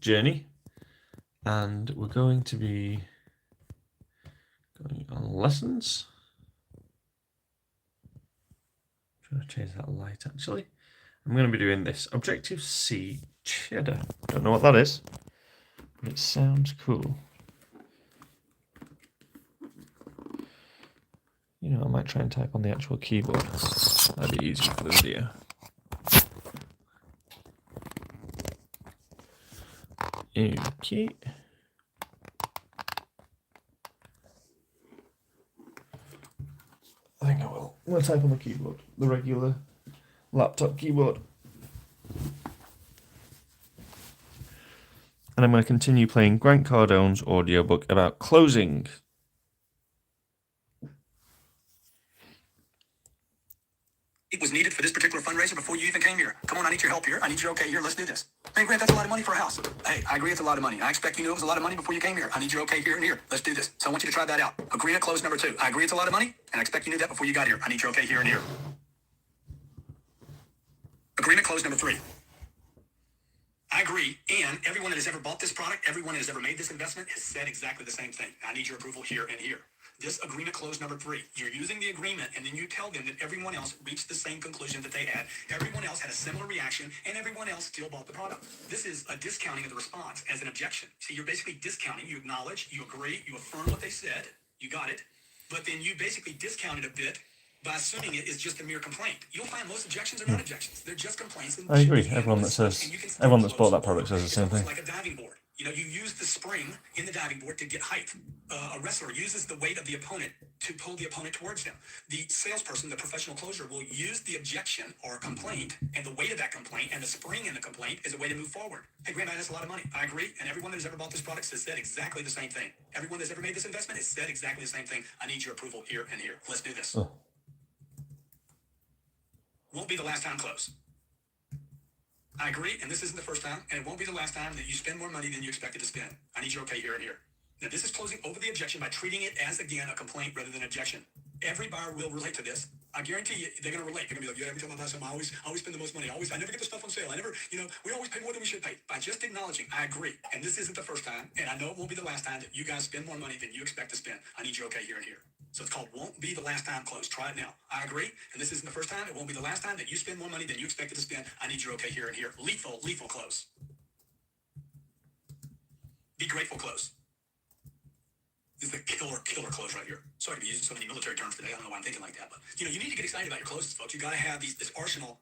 journey, and we're going to be going on lessons. I'm trying to change that light actually. I'm going to be doing this Objective C cheddar. Don't know what that is, but it sounds cool. You know, I might try and type on the actual keyboard. That'd be easier for the video. Okay. I think I will. I'm going to type on the keyboard, the regular laptop keyboard. And I'm going to continue playing Grant Cardone's audiobook about closing. It was needed for this particular fundraiser before you even came here. Come on, I need your help here. I need your okay here. Let's do this. Hey, Grant, that's a lot of money for a house. Hey, I agree it's a lot of money. I expect you knew it was a lot of money before you came here. I need your okay here and here. Let's do this. So I want you to try that out. Agreement clause number 2. I agree it's a lot of money, and I expect you knew that before you got here. I need your okay here and here. Agreement clause number 3. I agree, and everyone that has ever bought this product, everyone that has ever made this investment has said exactly the same thing. I need your approval here and here. This agreement clause number 3. You're using the agreement, and then you tell them that everyone else reached the same conclusion that they had. Everyone else had a similar reaction, and everyone else still bought the product. This is a discounting of the response as an objection. See, you're basically discounting. You acknowledge, you agree, you affirm what they said. You got it. But then you basically discount it a bit by assuming it is just a mere complaint. You'll find most objections are not objections. They're just complaints. I agree. Everyone that's bought that product says the same thing. Like a diving board. You know, you use the spring in the diving board to get height. A wrestler uses the weight of the opponent to pull the opponent towards them. The salesperson, the professional closer, will use the objection or complaint and the weight of that complaint and the spring in the complaint as a way to move forward. Hey, Grant, that's a lot of money. I agree. And everyone that has ever bought this product has said exactly the same thing. Everyone that's ever made this investment has said exactly the same thing. I need your approval here and here. Let's do this. Won't be the last time close. I agree, and this isn't the first time, and it won't be the last time that you spend more money than you expected to spend. I need your okay here and here. Now, this is closing over the objection by treating it as, again, a complaint rather than objection. Every buyer will relate to this. I guarantee you, they're going to relate. They're going to be like, yeah, every time I buy something, I always spend the most money. I never get the stuff on sale. We always pay more than we should pay. By just acknowledging, I agree, and this isn't the first time, and I know it won't be the last time that you guys spend more money than you expect to spend. I need your okay here and here. So it's called won't be the last time close. Try it now. I agree, and this isn't the first time. It won't be the last time that you spend more money than you expected to spend. I need your okay here and here. Lethal close. Be grateful close. This is the killer close right here. Sorry to be using so many military terms today. I don't know why I'm thinking like that, but you need to get excited about your closes, folks. You got to have this arsenal.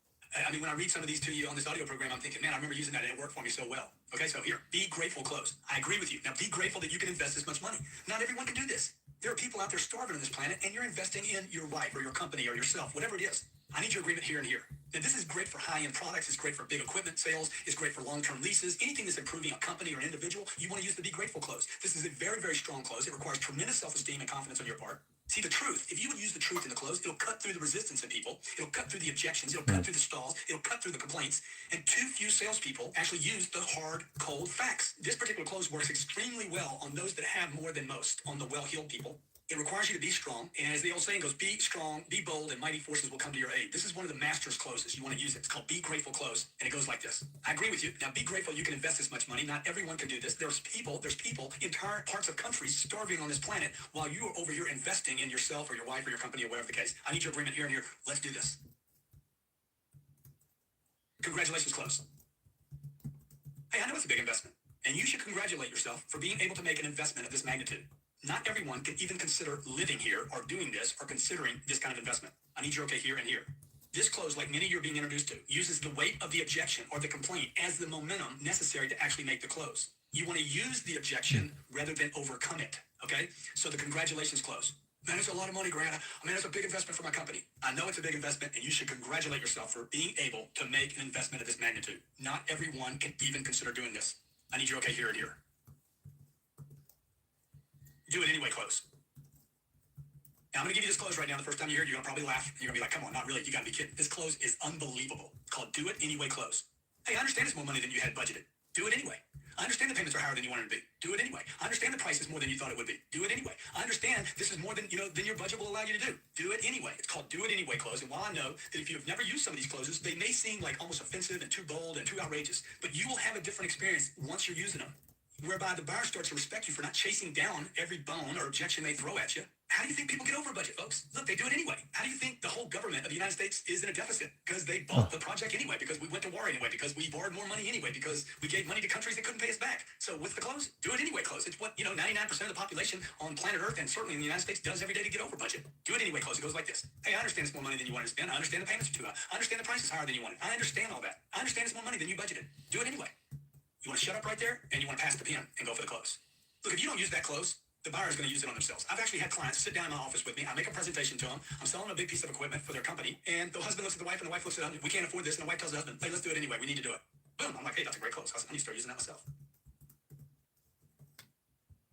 I mean, when I read some of these to you on this audio program, I'm thinking, man, I remember using that and it worked for me so well. Okay, so here, be grateful close. I agree with you. Now, be grateful that you can invest this much money. Not everyone can do this. There are people out there starving on this planet, and you're investing in your wife or your company or yourself, whatever it is. I need your agreement here and here. Now, this is great for high-end products. It's great for big equipment sales. It's great for long-term leases. Anything that's improving a company or an individual, you want to use the Be Grateful close. This is a very, very strong close. It requires tremendous self-esteem and confidence on your part. See, the truth, if you would use the truth in the close, it'll cut through the resistance in people. It'll cut through the objections. It'll cut through the stalls. It'll cut through the complaints. And too few salespeople actually use the hard, cold facts. This particular close works extremely well on those that have more than most, on the well-heeled people. It requires you to be strong, and as the old saying goes, be strong, be bold, and mighty forces will come to your aid. This is one of the master's closes. You want to use it. It's called Be Grateful Close, and it goes like this. I agree with you. Now, be grateful you can invest this much money. Not everyone can do this. There's people, entire parts of countries starving on this planet while you are over here investing in yourself or your wife or your company or whatever the case. I need your agreement here and here. Let's do this. Congratulations, close. Hey, I know it's a big investment, and you should congratulate yourself for being able to make an investment of this magnitude. Not everyone can even consider living here or doing this or considering this kind of investment. I need your okay here and here. This close, like many you're being introduced to, uses the weight of the objection or the complaint as the momentum necessary to actually make the close. You want to use the objection rather than overcome it, okay? So the congratulations close. Man, it's a lot of money, Grant. I mean, it's a big investment for my company. I know it's a big investment, and you should congratulate yourself for being able to make an investment of this magnitude. Not everyone can even consider doing this. I need your okay here and here. Do it anyway, close. Now, I'm going to give you this close right now. The first time you hear it, you're going to probably laugh. You're going to be like, come on, not really. You got to be kidding. This close is unbelievable. It's called Do It Anyway Close. Hey, I understand it's more money than you had budgeted. Do it anyway. I understand the payments are higher than you wanted to be. Do it anyway. I understand the price is more than you thought it would be. Do it anyway. I understand this is more than than your budget will allow you to do. Do it anyway. It's called do it anyway close. And while I know that if you've never used some of these closes, they may seem like almost offensive and too bold and too outrageous, but you will have a different experience once you're using them, whereby the buyer starts to respect you for not chasing down every bone or objection they throw at you. How do you think people get over budget, folks? Look, they do it anyway. How do you think the whole government of the United States is in a deficit? Because they bought the project anyway, because we went to war anyway, because we borrowed more money anyway, because we gave money to countries that couldn't pay us back. So what's the close? Do it anyway close. It's what 99% of the population on planet Earth and certainly in the United States does every day to get over budget. Do it anyway close. It goes like this. Hey, I understand it's more money than you wanted to spend. I understand the payments are too high. I understand the price is higher than you wanted. I understand all that. I understand it's more money than you budgeted. Do it anyway. You want to shut up right there and you want to pass the pen and go for the close. Look, if you don't use that close, the buyer is going to use it on themselves. I've actually had clients sit down in my office with me. I make a presentation to them. I'm selling a big piece of equipment for their company. And the husband looks at the wife and the wife looks at him. We can't afford this. And the wife tells the husband, hey, let's do it anyway. We need to do it. Boom. I'm like, hey, that's a great close. I need to start using that myself.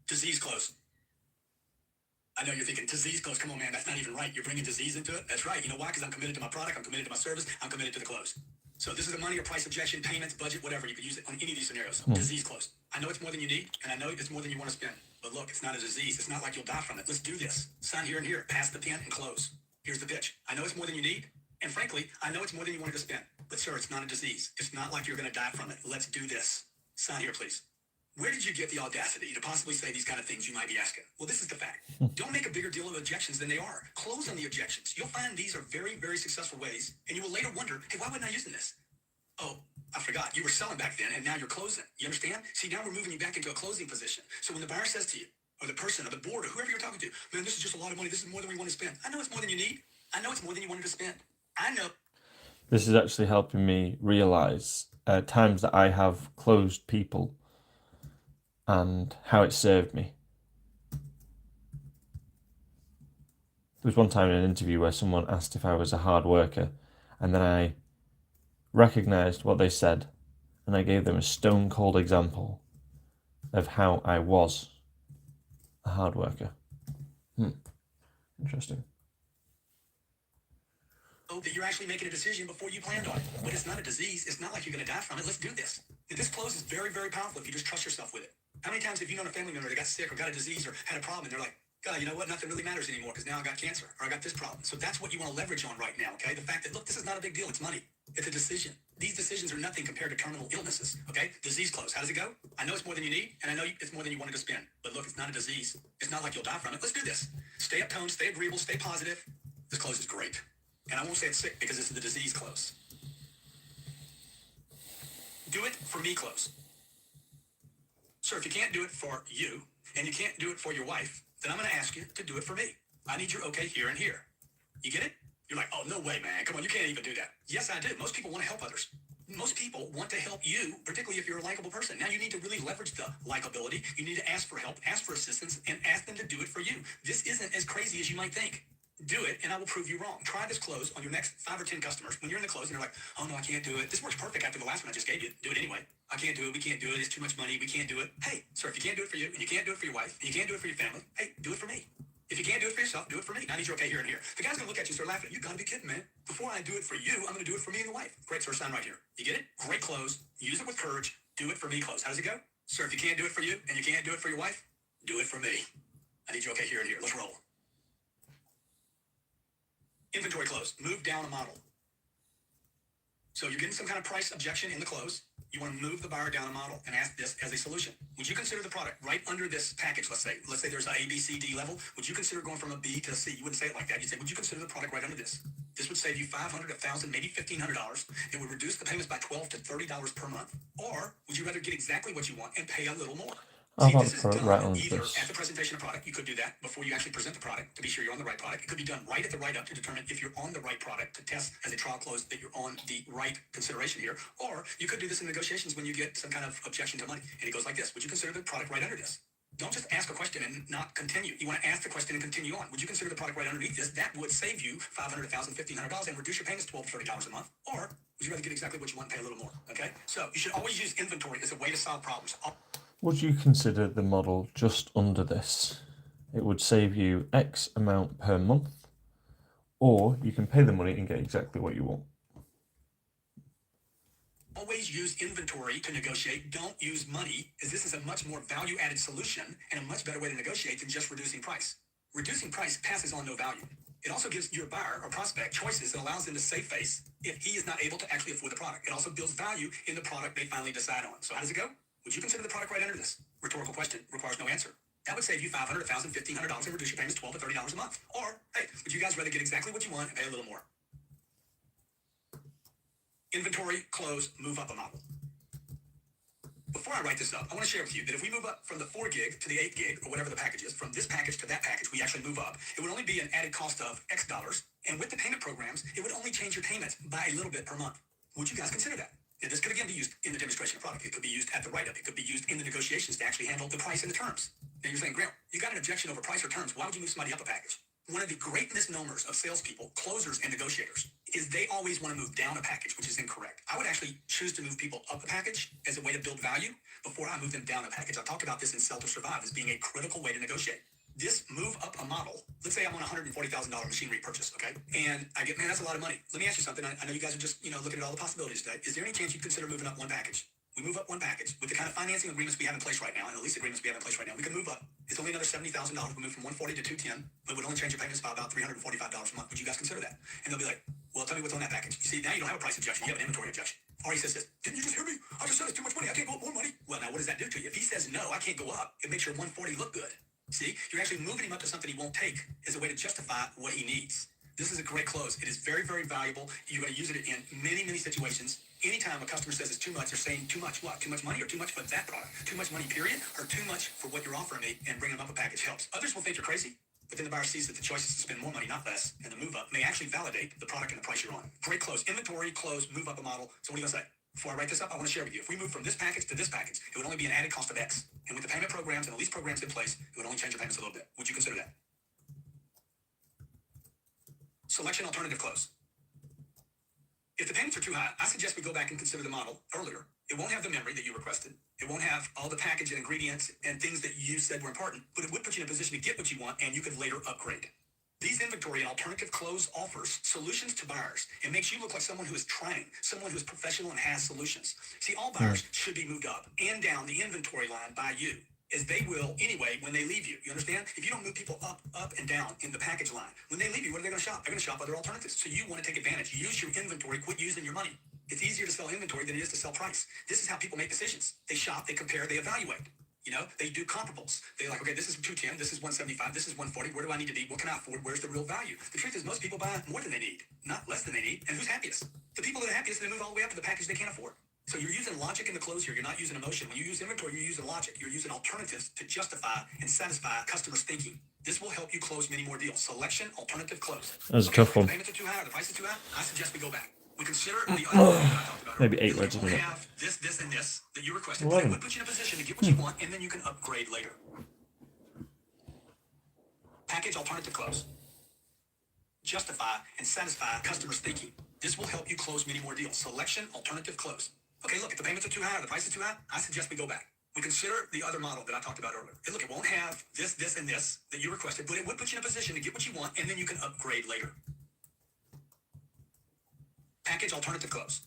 Disease close. I know you're thinking, disease close. Come on, man. That's not even right. You're bringing disease into it. That's right. You know why? Because I'm committed to my product. I'm committed to my service. I'm committed to the close. So this is a money or price objection, payments, budget, whatever. You could use it on any of these scenarios. Disease close. I know it's more than you need, and I know it's more than you want to spend. But look, it's not a disease. It's not like you'll die from it. Let's do this. Sign here and here. Pass the pen and close. Here's the pitch. I know it's more than you need, and frankly, I know it's more than you wanted to spend. But sir, it's not a disease. It's not like you're going to die from it. Let's do this. Sign here, please. Where did you get the audacity to possibly say these kind of things, you might be asking? Well, this is the fact. Don't make a bigger deal of objections than they are. Close on the objections. You'll find these are very, very successful ways, and you will later wonder, hey, why wasn't I using this? Oh, I forgot. You were selling back then, and now you're closing. You understand? See, now we're moving you back into a closing position. So when the buyer says to you, or the person, or the board, or whoever you're talking to, man, this is just a lot of money. This is more than we want to spend. I know it's more than you need. I know it's more than you wanted to spend. I know. This is actually helping me realize times that I have closed people and how it served me. There was one time in an interview where someone asked if I was a hard worker, and then I recognised what they said, and I gave them a stone cold example of how I was a hard worker. Interesting. That you're actually making a decision before you planned on it. But it's not a disease. It's not like you're going to die from it. Let's do this. This close is very, very powerful if you just trust yourself with it. How many times have you known a family member that got sick or got a disease or had a problem and they're like, God, you know what? Nothing really matters anymore because now I got cancer or I got this problem. So that's what you want to leverage on right now, okay? The fact that, look, this is not a big deal. It's money. It's a decision. These decisions are nothing compared to terminal illnesses, okay? Disease close. How does it go? I know it's more than you need, and I know it's more than you wanted to spend. But look, it's not a disease. It's not like you'll die from it. Let's do this. Stay uptoned, stay agreeable, stay positive. This close is great. And I won't say it's sick because this is the disease close. Do it for me close. Sir, if you can't do it for you, and you can't do it for your wife, then I'm going to ask you to do it for me. I need your okay here and here. You get it? You're like, oh, no way, man. Come on, you can't even do that. Yes, I do. Most people want to help others. Most people want to help you, particularly if you're a likable person. Now you need to really leverage the likability. You need to ask for help, ask for assistance, and ask them to do it for you. This isn't as crazy as you might think. Do it, and I will prove you wrong. Try this close on your next 5 or 10 customers. When you're in the close and they're like, oh, no, I can't do it. This works perfect after the last one I just gave you. Do it anyway. I can't do it. We can't do it. It's too much money. We can't do it. Hey, sir, if you can't do it for you, and you can't do it for your wife, and you can't do it for your family, hey, do it for me. If you can't do it for yourself, do it for me. I need your okay here and here. The guy's going to look at you and start laughing. You got to be kidding, man. Before I do it for you, I'm going to do it for me and the wife. Great, sir, sign right here. You get it? Great close. Use it with courage. Do it for me close. How does it go? Sir, if you can't do it for you, and you can't do it for your wife, do it for me. I need your okay here and here. Let's roll. Inventory close. Move down a model. So you're getting some kind of price objection in the close. You want to move the buyer down a model and ask this as a solution. Would you consider the product right under this package? Let's say there's a A, B, C, D level. Would you consider going from a B to a C? You wouldn't say it like that. You'd say, would you consider the product right under this? This would save you $500, $1,000, maybe $1,500. It would reduce the payments by $12 to $30 per month. Or would you rather get exactly what you want and pay a little more? I See, want this is to done right on either this. at the presentation of product. You could do that before you actually present the product to be sure you're on the right product. It could be done right at the write-up to determine if you're on the right product, to test as a trial close that you're on the right consideration here. Or you could do this in negotiations when you get some kind of objection to money. And it goes like this. Would you consider the product right under this? Don't just ask a question and not continue. You want to ask the question and continue on. Would you consider the product right underneath this? That would save you $500, $1,000, $1,500 and reduce your payments $12 to $30 a month. Or would you rather get exactly what you want and pay a little more? Okay? So you should always use inventory as a way to solve problems. Would you consider the model just under this? It would save you X amount per month, or you can pay the money and get exactly what you want. Always use inventory to negotiate. Don't use money, as this is a much more value-added solution and a much better way to negotiate than just reducing price. Reducing price passes on no value. It also gives your buyer or prospect choices that allows them to save face if he is not able to actually afford the product. It also builds value in the product they finally decide on. So how does it go? Would you consider the product right under this? Rhetorical question, requires no answer. That would save you $500, $1,000, $1,500 and reduce your payments $12 to $30 a month. Or, hey, would you guys rather get exactly what you want and pay a little more? Inventory, close, move up a model. Before I write this up, I want to share with you that if we move up from the 4 gig to the 8 gig, or whatever the package is, from this package to that package, we actually move up. It would only be an added cost of X dollars. And with the payment programs, it would only change your payment by a little bit per month. Would you guys consider that? Now, this could again be used in the demonstration of product. It could be used at the write-up. It could be used in the negotiations to actually handle the price and the terms. Now you're saying, Graham, you got an objection over price or terms. Why would you move somebody up a package? One of the great misnomers of salespeople, closers, and negotiators is they always want to move down a package, which is incorrect. I would actually choose to move people up a package as a way to build value before I move them down a package. I talked about this in Sell to Survive as being a critical way to negotiate. This move up a model, let's say I'm on a $140,000 machinery purchase, okay? And I get, man, that's a lot of money. Let me ask you something. I know you guys are just, looking at all the possibilities today. Is there any chance you'd consider moving up one package? We move up one package with the kind of financing agreements we have in place right now, and the lease agreements we have in place right now. We can move up. It's only another $70,000. We move from 140 to 210, but it would only change your payments by about $345 a month. Would you guys consider that? And they'll be like, well, tell me what's on that package. You see, now you don't have a price objection. You have an inventory objection. Or he says this, didn't you just hear me? I just said it's too much money. I can't go up more money. Well, now what does that do to you? If he says no, I can't go up, it makes your 140 look good. See, you're actually moving him up to something he won't take as a way to justify what he needs. This is a great close. It is very, very valuable. You're going to use it in many, many situations. Anytime a customer says it's too much, they're saying too much what? Too much money or too much for that product? Too much money, period? Or too much for what you're offering me, and bringing them up a package helps. Others will think you're crazy, but then the buyer sees that the choice is to spend more money, not less, and the move up may actually validate the product and the price you're on. Great close. Inventory, close, move up a model. So what are you going to say? Before I write this up, I want to share with you. If we move from this package to this package, it would only be an added cost of X. And with the payment programs and the lease programs in place, it would only change your payments a little bit. Would you consider that? Selection, alternative, close. If the payments are too high, I suggest we go back and consider the model earlier. It won't have the memory that you requested. It won't have all the package and ingredients and things that you said were important, but it would put you in a position to get what you want, and you could later upgrade. These inventory and alternative close offers solutions to buyers. It makes you look like someone who is trying, someone who is professional and has solutions. See, all buyers should be moved up and down the inventory line by you, as they will anyway when they leave you. You understand? If you don't move people up and down in the package line, when they leave you, what are they going to shop? They're going to shop other alternatives. So you want to take advantage. Use your inventory. Quit using your money. It's easier to sell inventory than it is to sell price. This is how people make decisions. They shop, they compare, they evaluate. They do comparables. They're like, okay, this is 210, this is 175, this is 140. Where do I need to be? What can I afford? Where's the real value? The truth is, most people buy more than they need, not less than they need. And who's happiest? The people that are happiest, they move all the way up to the package they can't afford. So you're using logic in the close here. You're not using emotion. When you use inventory, you're using logic. You're using alternatives to justify and satisfy customers' thinking. This will help you close many more deals. Selection, alternative, close. That's a tough one. If the payments are too high or the price is too high, I suggest we go back. We consider the other that I talked about. Maybe 8 words a minute. minute. Have this, and this that you requested. But it would put you in a position to get what you want, and then you can upgrade later. Package, alternative, close. Justify and satisfy customers' thinking. This will help you close many more deals. Selection, alternative, close. Okay, look, if the payments are too high or the price is too high, I suggest we go back. We consider the other model that I talked about earlier. And look, it won't have this, and this that you requested, but it would put you in a position to get what you want, and then you can upgrade later. Package, alternative, close.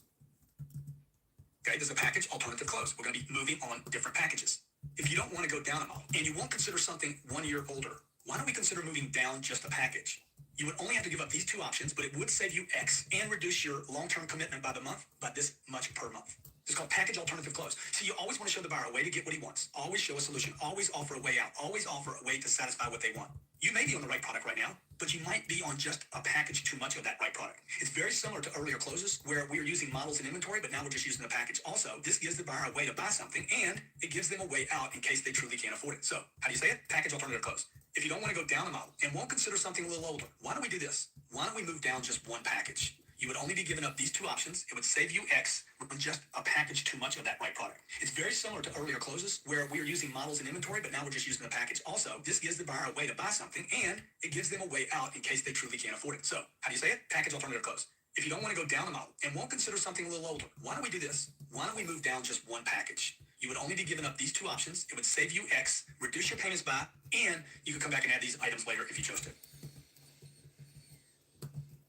Okay, there's a package, alternative, close. We're going to be moving on different packages. If you don't want to go down a model, and you won't consider something 1 year older, why don't we consider moving down just a package? You would only have to give up these two options, but it would save you X and reduce your long-term commitment by the month by this much per month. It's called package, alternative, close. So you always want to show the buyer a way to get what he wants. Always show a solution. Always offer a way out. Always offer a way to satisfy what they want. You may be on the right product right now, but you might be on just a package too much of that right product. It's very similar to earlier closes where we are using models and inventory, but now we're just using the package. Also, this gives the buyer a way to buy something, and it gives them a way out in case they truly can't afford it. So how do you say it? Package, alternative, close. If you don't want to go down a model and won't consider something a little older, why don't we do this? Why don't we move down just one package? You would only be giving up these two options. It would save you X on just a package too much of that right product. It's very similar to earlier closes where we are using models and inventory, but now we're just using the package. Also, this gives the buyer a way to buy something, and it gives them a way out in case they truly can't afford it. So how do you say it? Package, alternative, close. If you don't want to go down a model and won't consider something a little older, why don't we do this? Why don't we move down just one package? You would only be giving up these two options. It would save you X, reduce your payments by, and you could come back and add these items later if you chose to.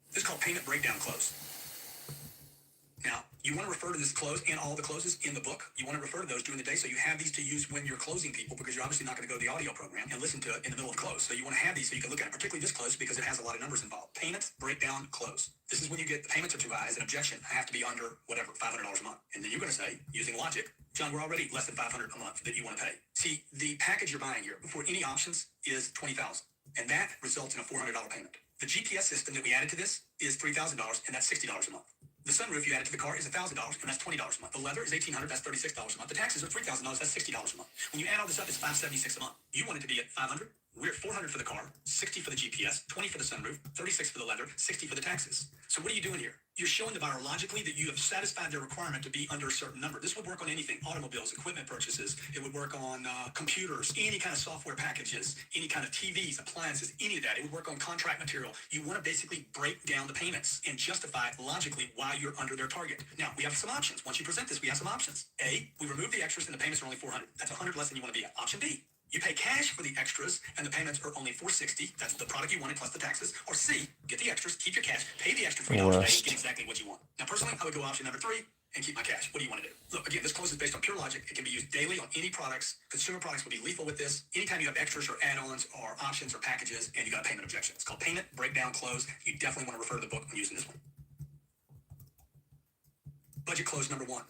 This is called payment breakdown close. Now, You want to refer to this close and all the closes in the book. You want to refer to those during the day so you have these to use when you're closing people, because you're obviously not going to go to the audio program and listen to it in the middle of close. So you want to have these so you can look at it, particularly this close because it has a lot of numbers involved. Payment, breakdown, close. This is when you get the payments are too high as an objection. I have to be under whatever, $500 a month. And then you're going to say, using logic, John, we're already less than $500 a month that you want to pay. See, the package you're buying here before any options is $20,000, and that results in a $400 payment. The GPS system that we added to this is $3,000, and that's $60 a month. The sunroof you added to the car is $1,000, and that's $20 a month. The leather is $1,800, that's $36 a month. The taxes are $3,000, that's $60 a month. When you add all this up, it's $576 a month. You want it to be at $500. We're at $400 for the car, $60 for the GPS, $20 for the sunroof, $36 for the leather, $60 for the taxes. So what are you doing here? You're showing the buyer logically that you have satisfied their requirement to be under a certain number. This would work on anything: automobiles, equipment purchases. It would work on computers, any kind of software packages, any kind of TVs, appliances, any of that. It would work on contract material. You want to basically break down the payments and justify logically why you're under their target. Now, we have some options. Once you present this, we have some options. A, we remove the extras and the payments are only $400. That's $100 less than you want to be at. Option B, you pay cash for the extras and the payments are only $460. That's the product you wanted plus the taxes. Or C, get the extras, keep your cash, pay the extra $3 a day, get exactly what you want. Now, personally, I would go option number 3 and keep my cash. What do you want to do? Look, again, this close is based on pure logic. It can be used daily on any products. Consumer products will be lethal with this. Anytime you have extras or add-ons or options or packages and you got a payment objection. It's called payment, breakdown, close. You definitely want to refer to the book when using this one. Budget close number 1.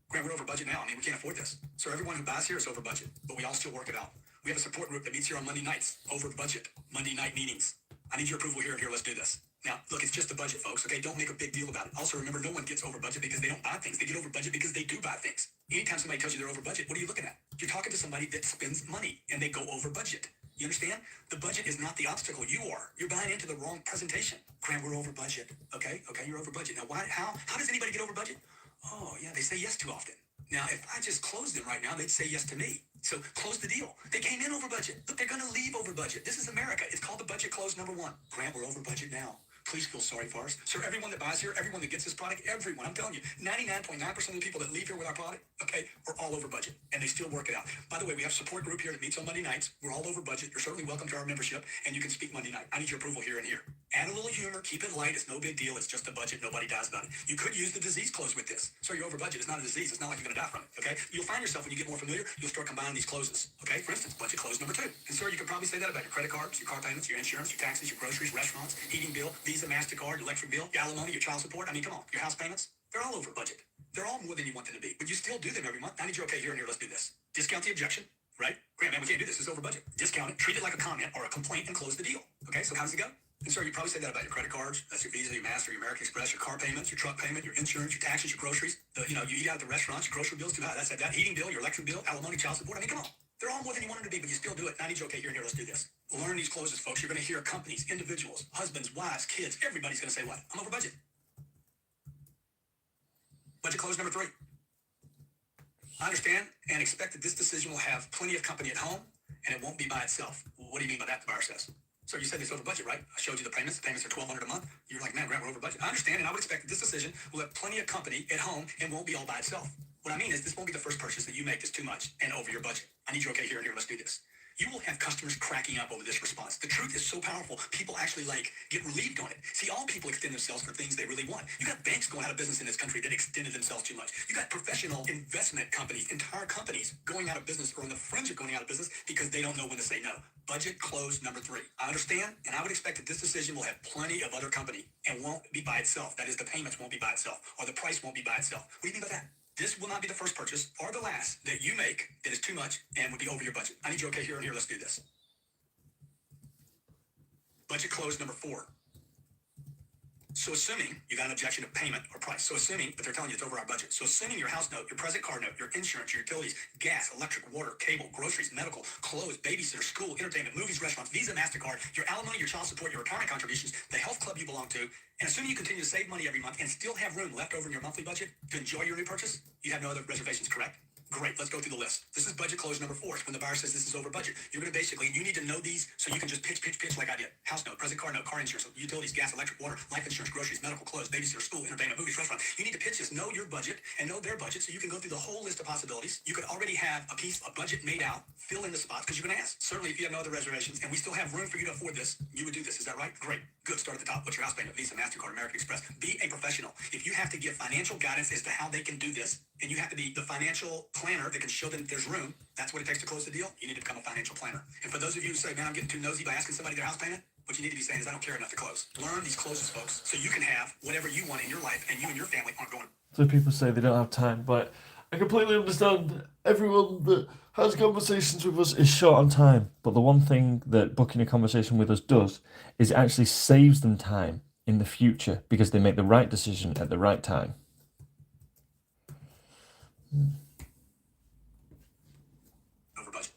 Grant, we're over budget now. I mean, we can't afford this. So everyone who buys here is over budget, but we all still work it out. We have a support group that meets here on Monday nights, over budget, Monday night meetings. I need your approval here and here. Let's do this. Now, look, it's just a budget, folks. Okay, don't make a big deal about it. Also, remember, no one gets over budget because they don't buy things. They get over budget because they do buy things. Anytime somebody tells you they're over budget, what are you looking at? You're talking to somebody that spends money and they go over budget. You understand? The budget is not the obstacle. You are. You're buying into the wrong presentation. Grant, we're over budget. Okay, you're over budget. Now, why? How does anybody get over budget? Oh, yeah, they say yes too often. Now, if I just closed them right now, they'd say yes to me. So close the deal. They came in over budget. Look, they're going to leave over budget. This is America. It's called the budget close number 1. Grant, we're over budget now. Please feel sorry for us. Sir, everyone that buys here, everyone that gets this product, everyone, I'm telling you, 99.9% of the people that leave here with our product, okay, are all over budget, and they still work it out. By the way, we have a support group here that meets on Monday nights. We're all over budget. You're certainly welcome to our membership, and you can speak Monday night. I need your approval here and here. Add a little humor. Keep it light. It's no big deal. It's just a budget. Nobody dies about it. You could use the disease close with this. Sir, you're over budget. It's not a disease. It's not like you're going to die from it, okay? You'll find yourself, when you get more familiar, you'll start combining these closes, okay? For instance, budget close number 2. And sir, you could probably say that about your credit cards, your car payments, your insurance, your taxes, your groceries, restaurants, heating bill, Visa, MasterCard, electric bill, your alimony, your child support. I mean, come on, your house payments, they're all over budget. They're all more than you want them to be, but you still do them every month. I need your okay here and here. Let's do this. Discount the objection, right? Grant, man, we can't do this. It's over budget. Discount it, treat it like a comment or a complaint, and close the deal. Okay, so how does it go? And sir, you probably say that about your credit cards. That's your Visa, your Master, your American Express, your car payments, your truck payment, your insurance, your taxes, your groceries. You eat out at the restaurants, your grocery bill's too high. That's that heating bill, your electric bill, alimony, child support. I mean, come on. They're all more than you want them to be, but you still do it. And I need you okay here and here. Let's do this. Learn these closes, folks. You're going to hear companies, individuals, husbands, wives, kids. Everybody's going to say what? I'm over budget. Budget close number 3. I understand and expect that this decision will have plenty of company at home, and it won't be by itself. What do you mean by that, the buyer says? So you said it's over budget, right? I showed you the payments. The payments are $1,200 a month. You're like, man, Grant, we're over budget. I understand, and I would expect that this decision will have plenty of company at home and won't be all by itself. What I mean is this won't be the first purchase that you make that's too much and over your budget. I need you okay here and here. Let's do this. You will have customers cracking up over this response. The truth is so powerful, people actually get relieved on it. See, all people extend themselves for things they really want. You got banks going out of business in this country that extended themselves too much. You got professional investment companies, entire companies going out of business or on the fringe of going out of business because they don't know when to say no. Budget close number 3. I understand, and I would expect that this decision will have plenty of other company and won't be by itself. That is, the payments won't be by itself, or the price won't be by itself. What do you mean by that? This will not be the first purchase or the last that you make that is too much and would be over your budget. I need you okay here and here. Let's do this. Budget close number 4. So assuming you got an objection of payment or price. So assuming, but they're telling you it's over our budget. So assuming your house note, your present car note, your insurance, your utilities, gas, electric, water, cable, groceries, medical, clothes, babysitter, school, entertainment, movies, restaurants, Visa, MasterCard, your alimony, your child support, your retirement contributions, the health club you belong to, and assuming you continue to save money every month and still have room left over in your monthly budget to enjoy your new purchase, you have no other reservations, correct? Great. Great. Let's go through the list. This is budget close number 4. When the buyer says this is over budget, you're going to basically, you need to know these so you can just pitch like I did. House note, present car note, car insurance, utilities, gas, electric, water, life insurance, groceries, medical, clothes, babysitter, school, entertainment, movies, restaurant. You need to pitch this, know your budget and know their budget so you can go through the whole list of possibilities. You could already have a budget made out, fill in the spots because you're going to ask. Certainly, if you have no other reservations and we still have room for you to afford this, you would do this. Is that right? Great. Good. Start at the top. What's your house payment? Visa, MasterCard, American Express. Be a professional. If you have to give financial guidance as to how they can do this, and you have to be the financial planner that can show them if there's room, that's what it takes to close the deal. You need to become a financial planner. And for those of you who say, man, I'm getting too nosy by asking somebody their house payment, what you need to be saying is, I don't care enough to close. Learn these closes, folks, so you can have whatever you want in your life and you and your family aren't going. So people say they don't have time, but I completely understand. Everyone that has conversations with us is short on time. But the one thing that booking a conversation with us does is it actually saves them time in the future because they make the right decision at the right time. Over budget.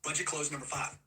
Budget close number 5.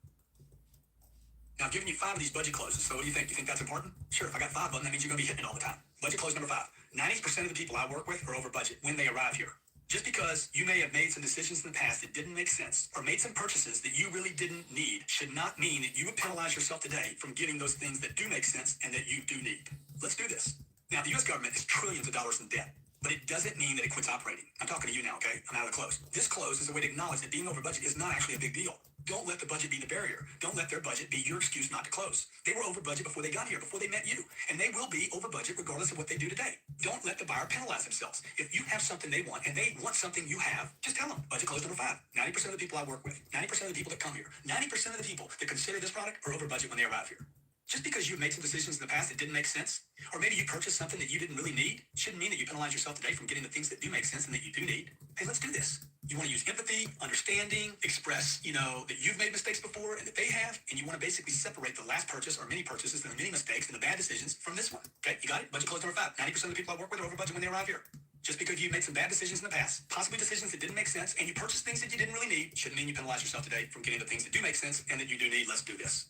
Now, I've given you 5 of these budget closes, so what do you think? You think that's important? Sure, if I got 5 of them, that means you're going to be hitting it all the time. Budget close number 5. 90% of the people I work with are over budget when they arrive here. Just because you may have made some decisions in the past that didn't make sense or made some purchases that you really didn't need should not mean that you would penalize yourself today from getting those things that do make sense and that you do need. Let's do this. Now, the U.S. government is trillions of dollars in debt, but it doesn't mean that it quits operating. I'm talking to you now, okay? I'm out of the close. This close is a way to acknowledge that being over budget is not actually a big deal. Don't let the budget be the barrier. Don't let their budget be your excuse not to close. They were over budget before they got here, before they met you, and they will be over budget regardless of what they do today. Don't let the buyer penalize themselves. If you have something they want and they want something you have, just tell them. Budget close number 5. 90% of the people I work with, 90% of the people that come here, 90% of the people that consider this product are over budget when they arrive here. Just because you've made some decisions in the past that didn't make sense, or maybe you purchased something that you didn't really need, shouldn't mean that you penalize yourself today from getting the things that do make sense and that you do need. Hey, let's do this. You want to use empathy, understanding, express, that you've made mistakes before and that they have, and you want to basically separate the last purchase or many purchases and the many mistakes and the bad decisions from this one. Okay, you got it? Budget close number 5. 90% of the people I work with are over budget when they arrive here. Just because you made some bad decisions in the past, possibly decisions that didn't make sense, and you purchased things that you didn't really need, shouldn't mean you penalize yourself today from getting the things that do make sense and that you do need. Let's do this.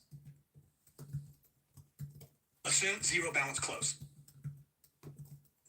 Assume zero balance close.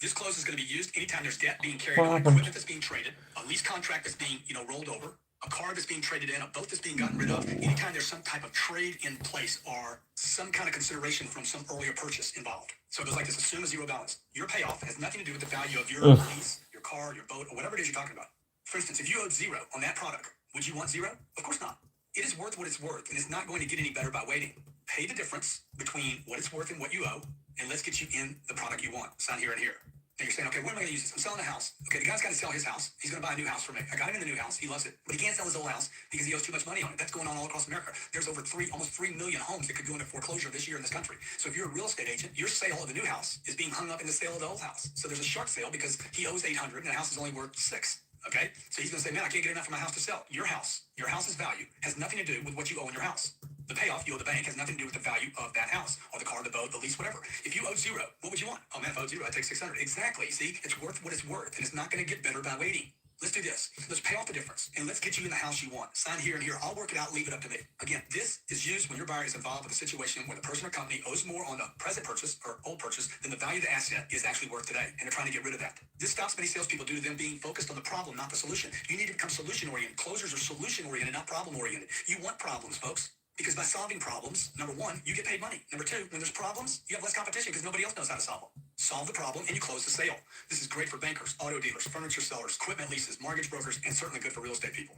This close is going to be used anytime there's debt being carried on, equipment that's being traded, a lease contract that's being, rolled over, a car that's being traded in, a boat that's being gotten rid of. Anytime there's some type of trade in place or some kind of consideration from some earlier purchase involved. So it goes like this: assume a zero balance. Your payoff has nothing to do with the value of your lease, your car, your boat, or whatever it is you're talking about. For instance, if you owed zero on that product, would you want zero? Of course not. It is worth what it's worth, and it's not going to get any better by waiting. Pay the difference between what it's worth and what you owe, and let's get you in the product you want. Sign here and here. And you're saying, okay, when am I going to use this? I'm selling a house. Okay, the guy's got to sell his house. He's going to buy a new house for me. I got him in the new house. He loves it. But he can't sell his old house because he owes too much money on it. That's going on all across America. There's over almost 3 million homes that could go into foreclosure this year in this country. So if you're a real estate agent, your sale of the new house is being hung up in the sale of the old house. So there's a short sale because he owes $800 and the house is only worth $600. Okay, so he's going to say, man, I can't get enough for my house to sell. Your house's value has nothing to do with what you owe in your house. The payoff you owe the bank has nothing to do with the value of that house or the car, the boat, the lease, whatever. If you owe zero, what would you want? Oh man, if I owe zero, I'd take $600. Exactly. See, it's worth what it's worth, and it's not going to get better by waiting. Let's do this. Let's pay off the difference, and let's get you in the house you want. Sign here and here. I'll work it out. Leave it up to me. Again, this is used when your buyer is involved with a situation where the person or company owes more on the present purchase or old purchase than the value of the asset is actually worth today, and they're trying to get rid of that. This stops many salespeople due to them being focused on the problem, not the solution. You need to become solution-oriented. Closers are solution-oriented, not problem-oriented. You want problems, folks. Because by solving problems, number 1, you get paid money. Number 2, when there's problems, you have less competition because nobody else knows how to solve them. Solve the problem and you close the sale. This is great for bankers, auto dealers, furniture sellers, equipment leases, mortgage brokers, and certainly good for real estate people.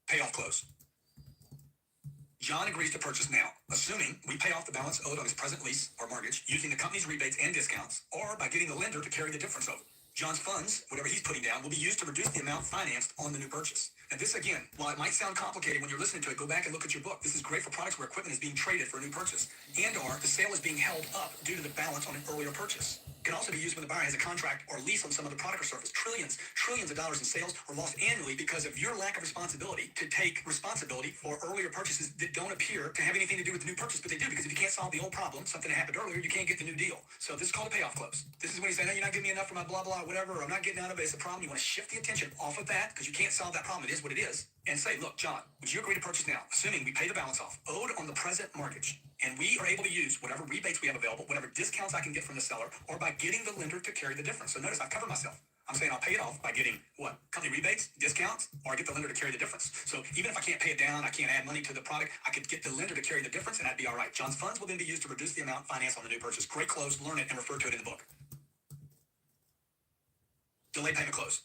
Payoff close. John agrees to purchase now, assuming we pay off the balance owed on his present lease or mortgage using the company's rebates and discounts, or by getting the lender to carry the difference over. John's funds, whatever he's putting down, will be used to reduce the amount financed on the new purchase. And this, again, while it might sound complicated when you're listening to it, go back and look at your book. This is great for products where equipment is being traded for a new purchase and/or the sale is being held up due to the balance on an earlier purchase. It can also be used when the buyer has a contract or lease on some other product or service. Trillions of dollars in sales are lost annually because of your lack of responsibility to take responsibility for earlier purchases that don't appear to have anything to do with the new purchase, but they do, because if you can't solve the old problem, something that happened earlier, you can't get the new deal. So this is called a payoff close. This is when you say, no, you're not giving me enough for my blah, blah, whatever, or I'm not getting out of it. It's a problem. You want to shift the attention off of that because you can't solve that problem. It is is what it is, and say, look, John, would you agree to purchase now, assuming we pay the balance off, owed on the present mortgage, and we are able to use whatever rebates we have available, whatever discounts I can get from the seller, or by getting the lender to carry the difference. So notice I've covered myself. I'm saying I'll pay it off by getting what? Company rebates, discounts, or I get the lender to carry the difference. So even if I can't pay it down, I can't add money to the product, I could get the lender to carry the difference, and that'd be all right. John's funds will then be used to reduce the amount financed on the new purchase. Great close, learn it, and refer to it in the book. Delay payment close.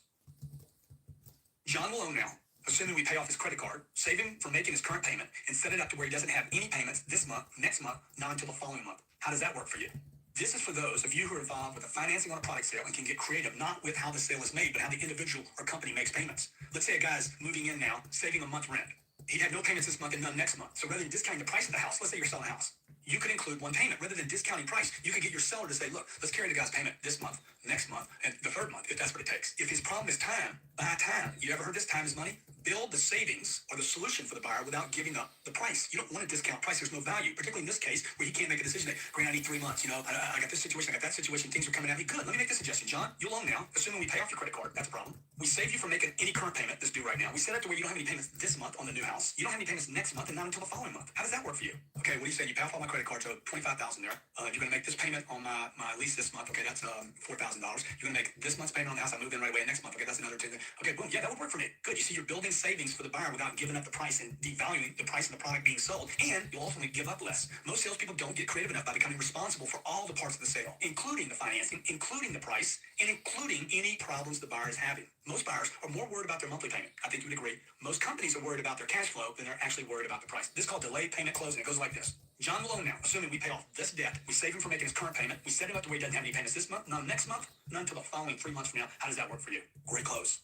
John will own now, assuming we pay off his credit card, save him from making his current payment, and set it up to where he doesn't have any payments this month, next month, not until the following month. How does that work for you? This is for those of you who are involved with the financing on a product sale and can get creative, not with how the sale is made, but how the individual or company makes payments. Let's say a guy's moving in now, saving a month rent. He'd have no payments this month and none next month. So rather than discounting the price of the house, let's say you're selling a house, you could include one payment. Rather than discounting price, you could get your seller to say, look, let's carry the guy's payment this month, next month, and the third month, if that's what it takes. If his problem is time, buy time. You ever heard this? Time is money? Build the savings or the solution for the buyer without giving up the price. You don't want to discount price. There's no value, particularly in this case where he can't make a decision. That, Grant, I need 3 months. I got this situation, I got that situation. Things are coming at me. Good. Let me make this suggestion, John. You'll own now, assuming we pay off your credit card. That's a problem. We save you from making any current payment that's due right now. We set it to where you don't have any payments this month on the new house. You don't have any payments next month and not until the following month. How does that work for you? Okay, what do you say? You pay off all my credit cards, so $25,000 there. You're going to make this payment on my lease this month. Okay, that's $4,000. You're going to make this month's payment on the house. I move in right away next month. Okay, that's another $2,000. Okay, boom. Yeah, that would work for me. Good. You see, you're building savings for the buyer without giving up the price and devaluing the price of the product being sold, and you'll ultimately give up less. Most salespeople don't get creative enough by becoming responsible for all the parts of the sale, including the financing, including the price, and including any problems the buyer is having. Most buyers are more worried about their monthly payment. I think you would agree. Most companies are worried about their cash flow than they're actually worried about the price. This is called delayed payment close, and it goes like this. John will own now, assuming we pay off this debt. We save him from making his current payment. We set him up to where he doesn't have any payments this month, none next month, none until the following 3 months from now. How does that work for you? Great close.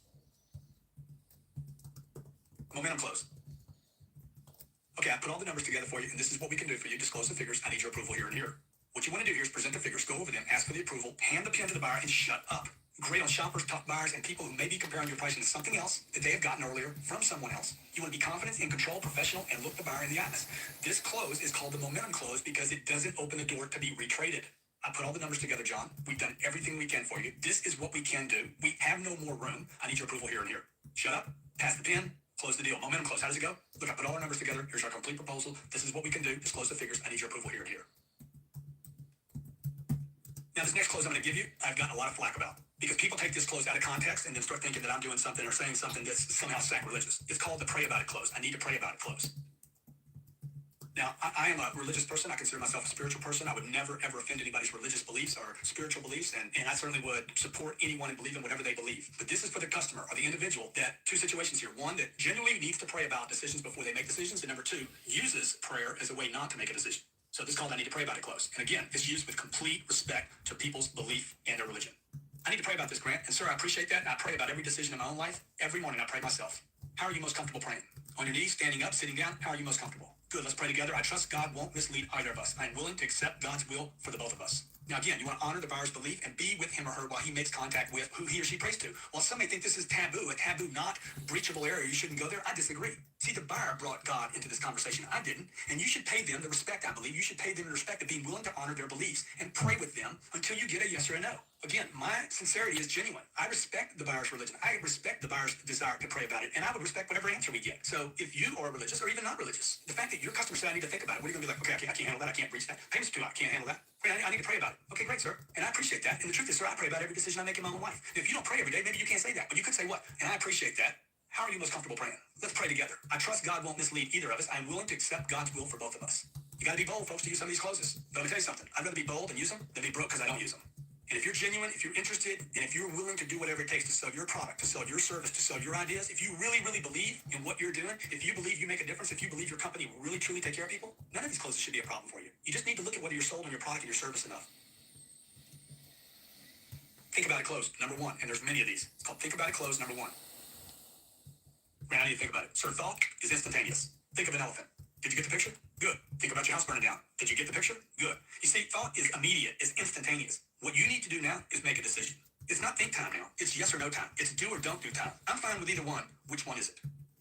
Momentum close. Okay, I put all the numbers together for you, and this is what we can do for you. Disclose the figures. I need your approval here and here. What you want to do here is present the figures, go over them, ask for the approval, hand the pen to the buyer, and shut up. Great on shoppers, top buyers, and people who may be comparing your pricing to something else that they have gotten earlier from someone else. You want to be confident, in control, professional, and look the buyer in the eyes. This close is called the momentum close because it doesn't open the door to be retraded. I put all the numbers together, John. We've done everything we can for you. This is what we can do. We have no more room. I need your approval here and here. Shut up, pass the pen, close the deal. Momentum close. How does it go? Look, I put all our numbers together. Here's our complete proposal. This is what we can do. Disclose the figures. I need your approval here and here. Now, this next close I'm going to give you, I've gotten a lot of flack about. Because people take this close out of context and then start thinking that I'm doing something or saying something that's somehow sacrilegious. It's called the pray about it close. I need to pray about it close. Now, I am a religious person. I consider myself a spiritual person. I would never, ever offend anybody's religious beliefs or spiritual beliefs, and I certainly would support anyone and believe in whatever they believe. But this is for the customer or the individual that two situations here. One, that genuinely needs to pray about decisions before they make decisions, and number two, uses prayer as a way not to make a decision. So this is called I need to pray about it close. And again, it's used with complete respect to people's belief and their religion. I need to pray about this, Grant. And sir, I appreciate that. And I pray about every decision in my own life. Every morning I pray myself. How are you most comfortable praying? On your knees, standing up, sitting down? How are you most comfortable? Good, let's pray together. I trust God won't mislead either of us. I'm willing to accept God's will for the both of us. Now again, you want to honor the buyer's belief and be with him or her while he makes contact with who he or she prays to. While some may think this is taboo, a taboo not breachable area, you shouldn't go there, I disagree. See, the buyer brought God into this conversation. I didn't. And you should pay them the respect, I believe. You should pay them the respect of being willing to honor their beliefs and pray with them until you get a yes or a no. Again, my sincerity is genuine. I respect the buyer's religion. I respect the buyer's desire to pray about it. And I would respect whatever answer we get. So if you are religious or even not religious, the fact that your customer said, I need to think about it, what are you going to be like? Okay, I can't handle that. I can't breach that. Payment's too high. I can't handle that. I need to pray about it. Okay, great, sir. And I appreciate that. And the truth is, sir, I pray about every decision I make in my own life. If you don't pray every day, maybe you can't say that. But you could say what? And I appreciate that. How are you most comfortable praying? Let's pray together. I trust God won't mislead either of us. I'm willing to accept God's will for both of us. You got to be bold, folks, to use some of these closes. But let me tell you something. I'd rather be bold and use them than be broke because I don't use them. And if you're genuine, if you're interested, and if you're willing to do whatever it takes to sell your product, to sell your service, to sell your ideas, if you really, really believe in what you're doing, if you believe you make a difference, if you believe your company will really, truly take care of people, none of these closes should be a problem for you. You just need to look at whether you're sold on your product and your service enough. Think about it close, number one. And there's many of these. It's called think about it close, number one. Right, how do you think about it? Sir, thought is instantaneous. Think of an elephant. Did you get the picture? Good. Think about your house burning down. Did you get the picture? Good. You see, thought is immediate, is instantaneous. What you need to do now is make a decision. It's not think time now. It's yes or no time. It's do or don't do time. I'm fine with either one. Which one is it?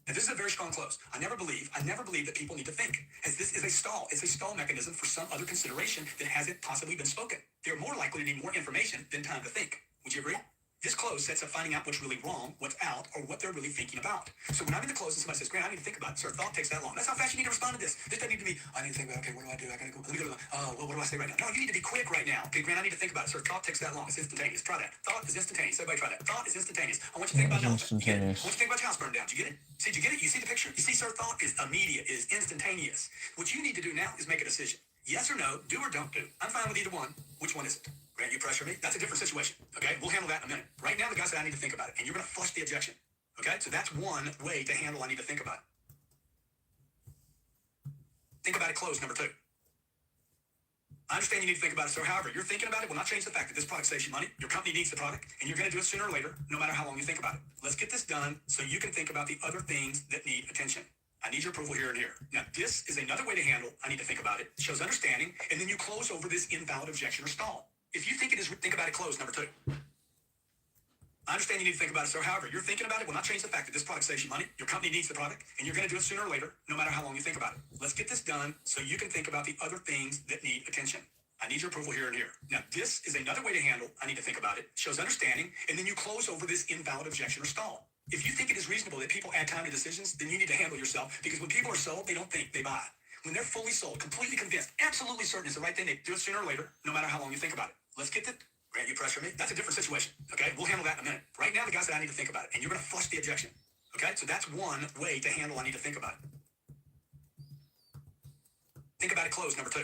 And this is a very strong close. I never believe that people need to think, as this is a stall. It's a stall mechanism for some other consideration that hasn't possibly been spoken. They're more likely to need more information than time to think. Would you agree? This close sets up finding out what's really wrong, what's out, or what they're really thinking about. So when I'm in the close and somebody says, Grant, I need to think about it. Sir, thought takes that long. That's how fast you need to respond to this. This doesn't need to be, I need to think about, okay, what do I do? I gotta go, let me go to the, well, what do I say right now? No, you need to be quick right now. Okay, Grant, I need to think about it. Sir, thought takes that long. It's instantaneous. Try that. Thought is instantaneous. Everybody try that. Thought is instantaneous. I want you to think about an elephant. You get it? I want you to think about your house burned down. Did you get it? See, did you get it? You see the picture? You see, sir, thought is immediate, is instantaneous. What you need to do now is make a decision. Yes or no, do or don't do. I'm fine with either one. Which one is it? Grant, you pressure me? That's a different situation. Okay, we'll handle that in a minute. Right now, the guy said I need to think about it, and you're going to flush the objection. Okay, so that's one way to handle I need to think about it. Think about it closed, number 2. I understand you need to think about it, sir. However, you're thinking about it will not change the fact that this product saves you money. Your company needs the product, and you're going to do it sooner or later, no matter how long you think about it. Let's get this done so you can think about the other things that need attention. I need your approval here and here. Now, this is another way to handle I need to think about it. It shows understanding, and then you close over this invalid objection or stall. If you think it is, think about it closed, number 2. I understand you need to think about it, sir. However, you're thinking about it will not change the fact that this product saves you money. Your company needs the product, and you're going to do it sooner or later, no matter how long you think about it. Let's get this done so you can think about the other things that need attention. I need your approval here and here. Now, this is another way to handle I need to think about it. It shows understanding, and then you close over this invalid objection or stall. If you think it is reasonable that people add time to decisions, then you need to handle yourself, because when people are sold, they don't think, they buy. When they're fully sold, completely convinced, absolutely certain it's the right thing, they do it sooner or later, no matter how long you think about it. Let's get the Grant, you pressure me? That's a different situation. Okay, we'll handle that in a minute. Right now, the guy said I need to think about it, and you're going to flush the objection. Okay, so that's one way to handle I need to think about it. Think about it closed, number 2.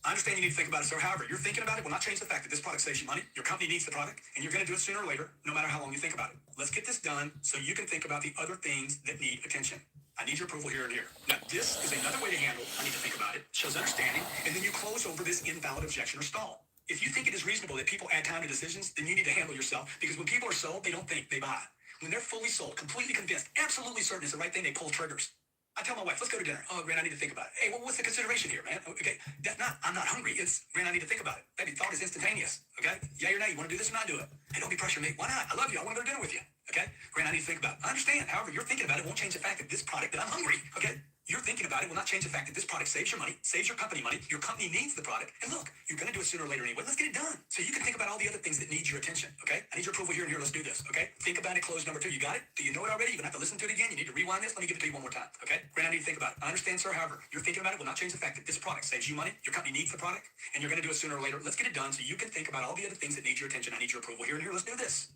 I understand you need to think about it, sir. However, you're thinking about it will not change the fact that this product saves you money. Your company needs the product, and you're going to do it sooner or later, no matter how long you think about it. Let's get this done so you can think about the other things that need attention. I need your approval here and here. Now, this is another way to handle I need to think about it. It shows understanding, and then you close over this invalid objection or stall. If you think it is reasonable that people add time to decisions, then you need to handle yourself, because when people are sold, they don't think, they buy. When they're fully sold, completely convinced, absolutely certain it's the right thing, they pull triggers. I tell my wife, let's go to dinner. Oh, Grant, I need to think about it. Hey, well, what's the consideration here, man? Okay, I'm not hungry. It's, Grant, I need to think about it. Baby, thought is instantaneous. Okay? Yeah or nay, you want to do this or not do it? Hey, don't be pressuring me. Why not? I love you. I want to go to dinner with you. Okay? Grant, I need to think about it. I understand. However, you're thinking about it won't change the fact that this product, that I'm hungry. Okay? You're thinking about it will not change the fact that this product saves your money, saves your company money. Your company needs the product. And look, you're going to do it sooner or later anyway. Let's get it done. So you can think about all the other things that need your attention. Okay? I need your approval here and here. Let's do this. Okay? Think about it. Close number 2. You got it? Do you know it already? You're going to have to listen to it again. You need to rewind this. Let me give it to you one more time. Okay? Grant, I need to think about it. I understand, sir. However, you're thinking about it will not change the fact that this product saves you money. Your company needs the product. And you're going to do it sooner or later. Let's get it done so you can think about all the other things that need your attention. I need your approval here and here. Let's do this.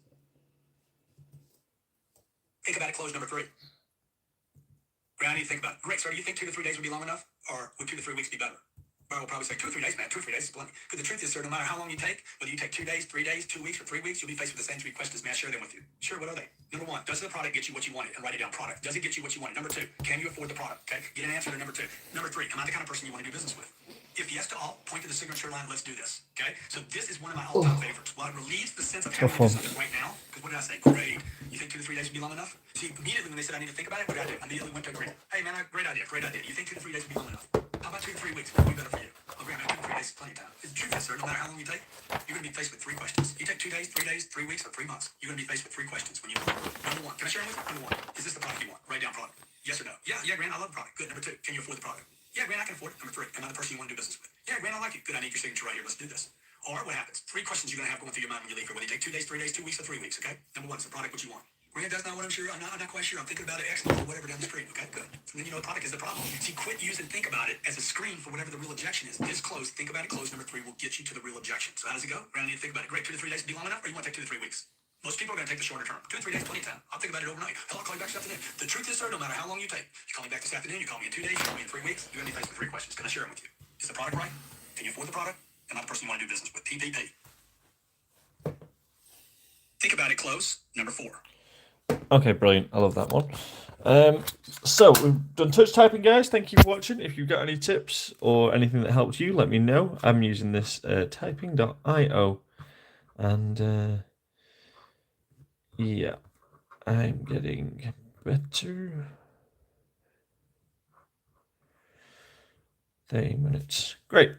Think about it. Close number 3. Grant, I need to think about it. Great, sir. Do you think 2 to 3 days would be long enough? Or would 2 to 3 weeks be better? Well, we'll probably say 2 or 3 days, man. 2 or 3 days is plenty. Because the truth is, sir, no matter how long you take, whether you take 2 days, 3 days, 2 weeks, or 3 weeks, you'll be faced with the same 3 questions. May I share them with you? Sure, what are they? Number 1, does the product get you what you wanted? And write it down. Product. Does it get you what you wanted? Number 2, can you afford the product? Okay, get an answer to number 2. Number 3, am I the kind of person you want to do business with? If yes to all, point to the signature line. Let's do this. Okay, so this is one of my all-time favorites. While it relieves the sense of having to do something right now, because what did I say? Great. You think 2 to 3 days would be long enough? See, immediately when they said I need to think about it, what did I do? I immediately went to agree. Hey, man, great idea. Great idea. You think 2 to 3 days would be long enough? How about 2 to 3 weeks? What would be better for you? Oh, great, man. 2 to 3 days is plenty of time. The truth is, sir, no matter how long you take, you're going to be faced with 3 questions. You take 2 days, 3 days, 3 weeks, or 3 months. You're going to be faced with 3 questions when you move. Number 1, can I share them with you? Number 1, is this the product you want? Write down product. Yes or no? Yeah, Grant, I love the product. Good. Number 2, can you afford the product? Yeah, Grant, I can afford it. Number 3, am I the person you want to do business with? Yeah, Grant, I like you. Good, I need your signature right here. Let's do this. Or what happens? 3 questions you're going to have going through your mind when you leave here. Whether you take 2 days, 3 days, 2 weeks, or 3 weeks, okay? Number 1, is the product what you want? Grant, that's not what I'm sure. I'm not quite sure. I'm thinking about it, excellent, or whatever down the street. Okay, good. And then you know the product is the problem. See, quit using think about it as a screen for whatever the real objection is. This close, think about it, close number 3 will get you to the real objection. So how does it go? Grant, I need to think about it. Great, 2 to 3 days would be long enough, or you want to take 2 to 3 weeks? Most people are going to take the shorter term. 2 to 3 days, plenty of time. I'll think about it overnight. Hell, I'll call you back this afternoon. The truth is, sir, no matter how long you take, you call me back this afternoon, you call me in 2 days, you call me in 3 weeks, you're going to be faced with 3 questions. Can I share them with you? Is the product right? Can you afford the product? Am I the person you want to do business with? PPP. Think about it close. Number 4. Okay, brilliant. I love that one. So we've done touch typing, guys. Thank you for watching. If you've got any tips or anything that helped you, let me know. I'm using this typing.io, and yeah, I'm getting better. 30 minutes. Great.